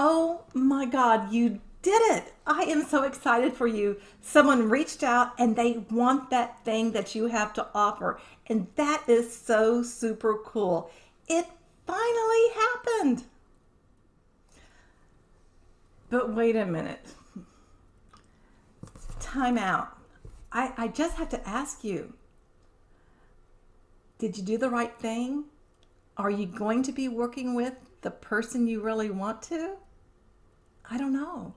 Oh my God, you did it. I am so excited for you. Someone reached out and they want that thing that you have to offer. And that is so super cool. It finally happened. But wait a minute. Time out. I just have to ask you, did you do the right thing? Are you going to be working with the person you really want to? I don't know.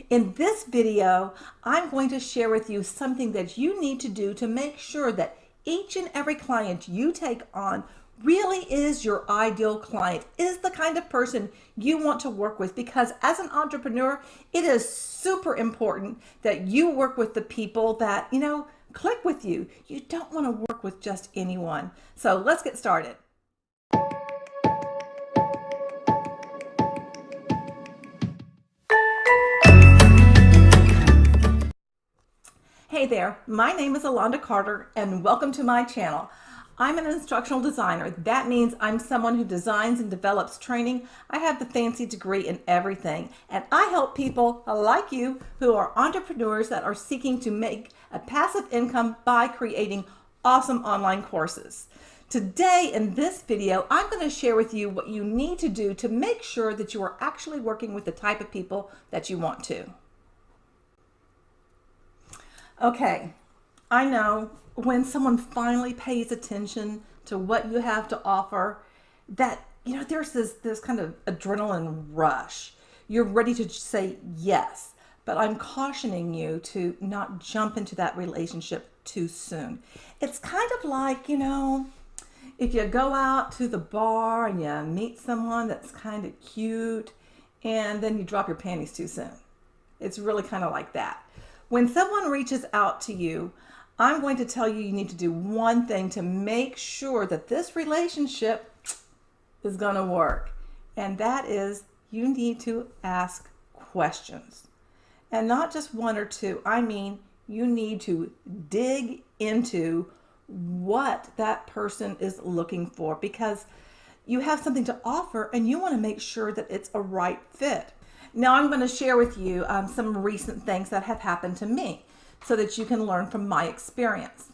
In this video, I'm going to share with you something that you need to do to make sure that each and every client you take on really is your ideal client, is the kind of person you want to work with, because as an entrepreneur, it is super important that you work with the people that, click with you. You don't want to work with just anyone. So let's get started. Hey there, my name is Alanda Carter and welcome to my channel. I'm an instructional designer. That means I'm someone who designs and develops training. I have the fancy degree in everything, and I help people like you who are entrepreneurs that are seeking to make a passive income by creating awesome online courses. Today in this video, I'm going to share with you what you need to do to make sure that you are actually working with the type of people that you want to. Okay, I know when someone finally pays attention to what you have to offer, that, there's this kind of adrenaline rush. You're ready to say yes, but I'm cautioning you to not jump into that relationship too soon. It's kind of like, if you go out to the bar and you meet someone that's kind of cute and then you drop your panties too soon. It's really kind of like that. When someone reaches out to you, I'm going to tell you need to do one thing to make sure that this relationship is going to work. And that is, you need to ask questions. And not just one or two. I mean, you need to dig into what that person is looking for, because you have something to offer and you want to make sure that it's a right fit. Now I'm going to share with you some recent things that have happened to me so that you can learn from my experience.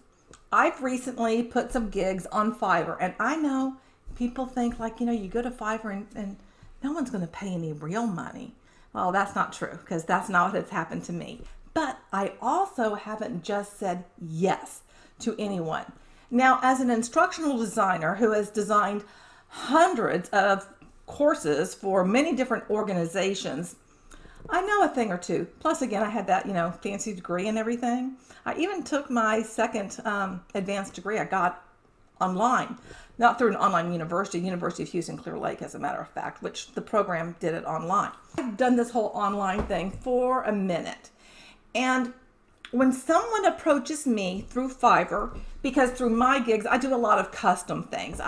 I've recently put some gigs on Fiverr, and I know people think like, you go to Fiverr and no one's going to pay any real money. Well, that's not true, because that's not what has happened to me. But I also haven't just said yes to anyone. Now, as an instructional designer who has designed hundreds of courses for many different organizations, I know a thing or two. Plus, again, I had that, fancy degree and everything. I even took my second advanced degree I got online, not through an online university, University of Houston, Clear Lake, as a matter of fact, which the program did it online. I've done this whole online thing for a minute. And when someone approaches me through Fiverr, because through my gigs, I do a lot of custom things.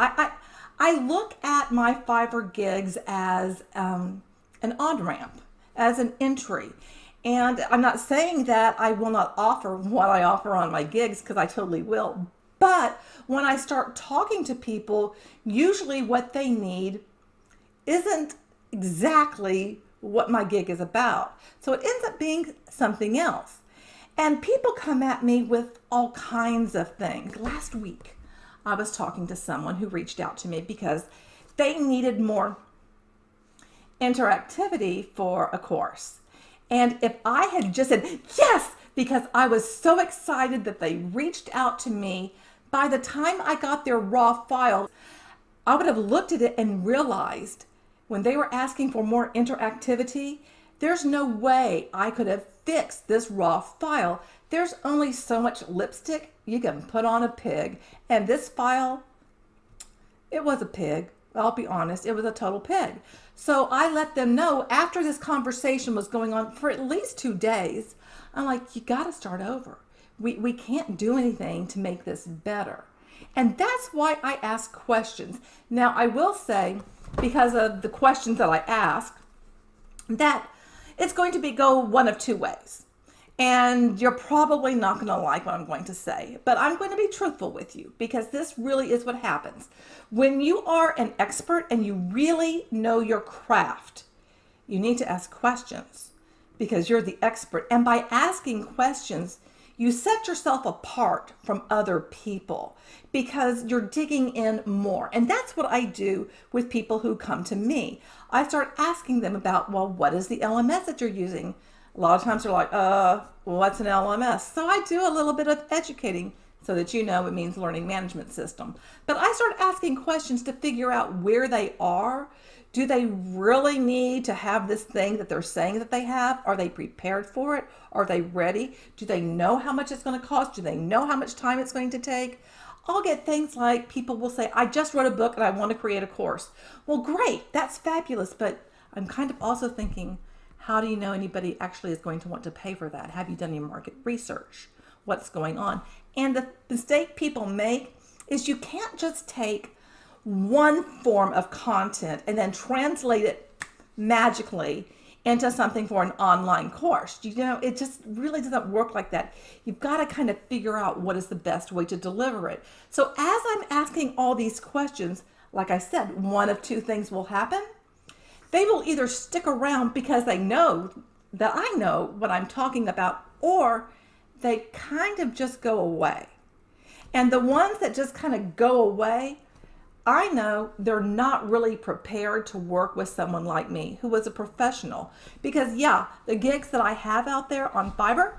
I look at my Fiverr gigs as an on-ramp, as an entry. And I'm not saying that I will not offer what I offer on my gigs, because I totally will. But when I start talking to people, usually what they need isn't exactly what my gig is about. So it ends up being something else. And people come at me with all kinds of things. Last week, I was talking to someone who reached out to me because they needed more interactivity for a course. And if I had just said yes, because I was so excited that they reached out to me, by the time I got their raw file, I would have looked at it and realized when they were asking for more interactivity, there's no way I could have fixed this raw file. There's only so much lipstick you can put on a pig. And this file, it was a pig. I'll be honest, it was a total pig. So I let them know after this conversation was going on for at least 2 days, I'm like, you got to start over. We can't do anything to make this better. And that's why I ask questions. Now, I will say, because of the questions that I ask, that it's going to go one of two ways. And you're probably not going to like what I'm going to say, but I'm going to be truthful with you, because this really is what happens. When you are an expert and you really know your craft, You need to ask questions because you're the expert. And by asking questions, you set yourself apart from other people because you're digging in more. And that's what I do with people who come to me. I start asking them about, well, what is the LMS that you're using? A lot of times they're like, what's an LMS? So I do a little bit of educating so that you know it means learning management system. But I start asking questions to figure out where they are. Do they really need to have this thing that they're saying that they have? Are they prepared for it? Are they ready? Do they know how much it's going to cost? Do they know how much time it's going to take? I'll get things like people will say, I just wrote a book and I want to create a course. Well, great, that's fabulous. But I'm kind of also thinking, how do you know anybody actually is going to want to pay for that? Have you done any market research? What's going on? And the mistake people make is you can't just take one form of content and then translate it magically into something for an online course. You know, it just really doesn't work like that. You've got to kind of figure out what is the best way to deliver it. So as I'm asking all these questions, like I said, one of two things will happen. They will either stick around because they know that I know what I'm talking about, or they kind of just go away. And the ones that just kind of go away, I know they're not really prepared to work with someone like me who is a professional. Because yeah, the gigs that I have out there on Fiverr,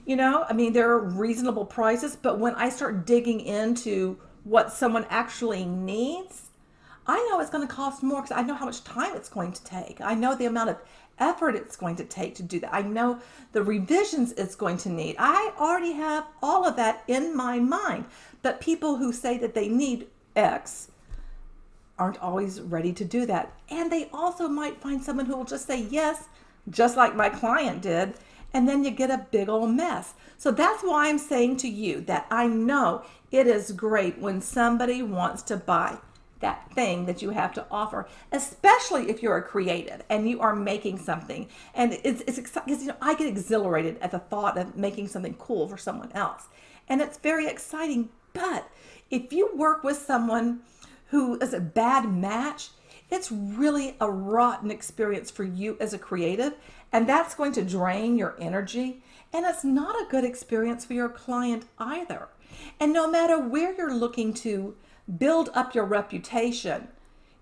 you know, I mean, they're reasonable prices, but when I start digging into what someone actually needs, I know it's going to cost more because I know how much time it's going to take. I know the amount of effort it's going to take to do that. I know the revisions it's going to need. I already have all of that in my mind. But people who say that they need X aren't always ready to do that. And they also might find someone who will just say yes, just like my client did, and then you get a big old mess. So that's why I'm saying to you that I know it is great when somebody wants to buy that thing that you have to offer, especially if you're a creative and you are making something. And it's exciting because, you know, I get exhilarated at the thought of making something cool for someone else. And it's very exciting. But if you work with someone who is a bad match, it's really a rotten experience for you as a creative. And that's going to drain your energy. And it's not a good experience for your client either. And no matter where you're looking to build up your reputation,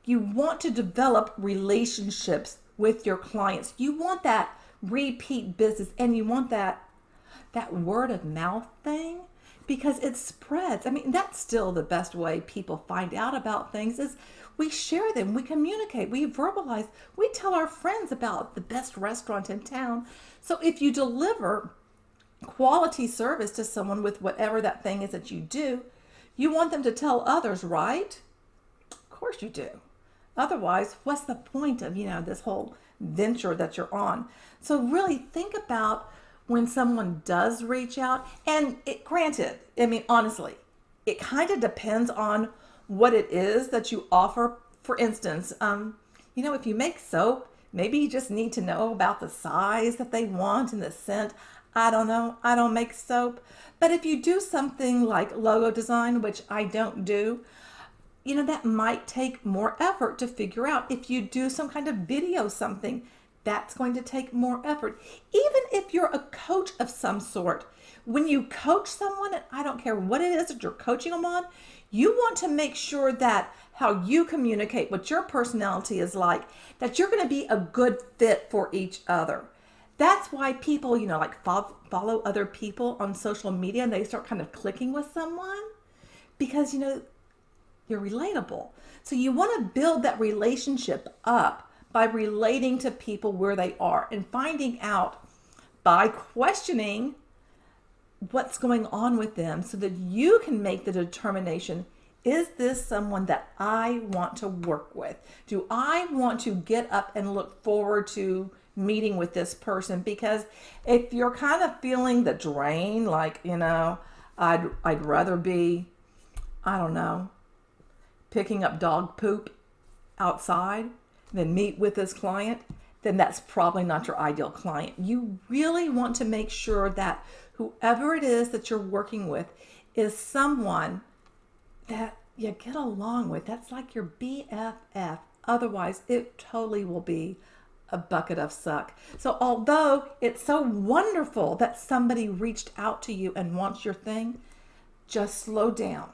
you want to develop relationships with your clients. You want that repeat business, and you want that word of mouth thing because it spreads. I mean, that's still the best way people find out about things is we share them, we communicate, we verbalize, we tell our friends about the best restaurant in town. So if you deliver quality service to someone with whatever that thing is that you do, you want them to tell others, right? Of course you do. Otherwise, what's the point of, you know, this whole venture that you're on? So really think about when someone does reach out, and granted, I mean, honestly, it kind of depends on what it is that you offer. For instance, you know, if you make soap, maybe you just need to know about the size that they want and the scent. I don't know. I don't make soap. But if you do something like logo design, which I don't do, you know, that might take more effort to figure out. If you do some kind of video something, that's going to take more effort. Even if you're a coach of some sort, when you coach someone, and I don't care what it is that you're coaching them on, you want to make sure that how you communicate, what your personality is like, that you're going to be a good fit for each other. That's why people, you know, like follow other people on social media and they start kind of clicking with someone because, you know, you're relatable. So you want to build that relationship up by relating to people where they are and finding out by questioning what's going on with them so that you can make the determination, is this someone that I want to work with? Do I want to get up and look forward to meeting with this person? Because if you're kind of feeling the drain, like, you know, I'd rather be, I don't know, picking up dog poop outside than meet with this client, then that's probably not your ideal client. You really want to make sure that whoever it is that you're working with is someone that you get along with. That's like your BFF. Otherwise, it totally will be a bucket of suck. So although it's so wonderful that somebody reached out to you and wants your thing, just slow down.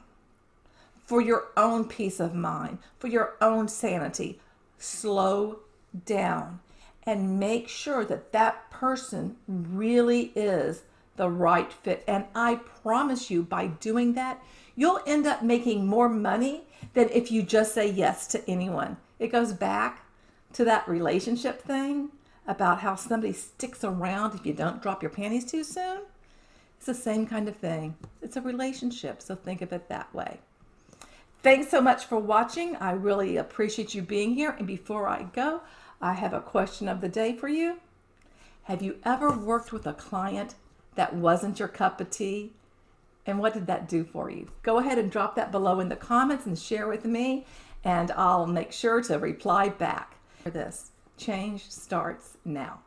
For your own peace of mind, for your own sanity, slow down and make sure that that person really is the right fit. And I promise you, by doing that, you'll end up making more money than if you just say yes to anyone. It goes back to that relationship thing about how somebody sticks around if you don't drop your panties too soon. It's the same kind of thing. It's a relationship, so think of it that way. Thanks so much for watching. I really appreciate you being here. And before I go, I have a question of the day for you. Have you ever worked with a client that wasn't your cup of tea? And what did that do for you? Go ahead and drop that below in the comments and share with me, and I'll make sure to reply back. For this, change starts now.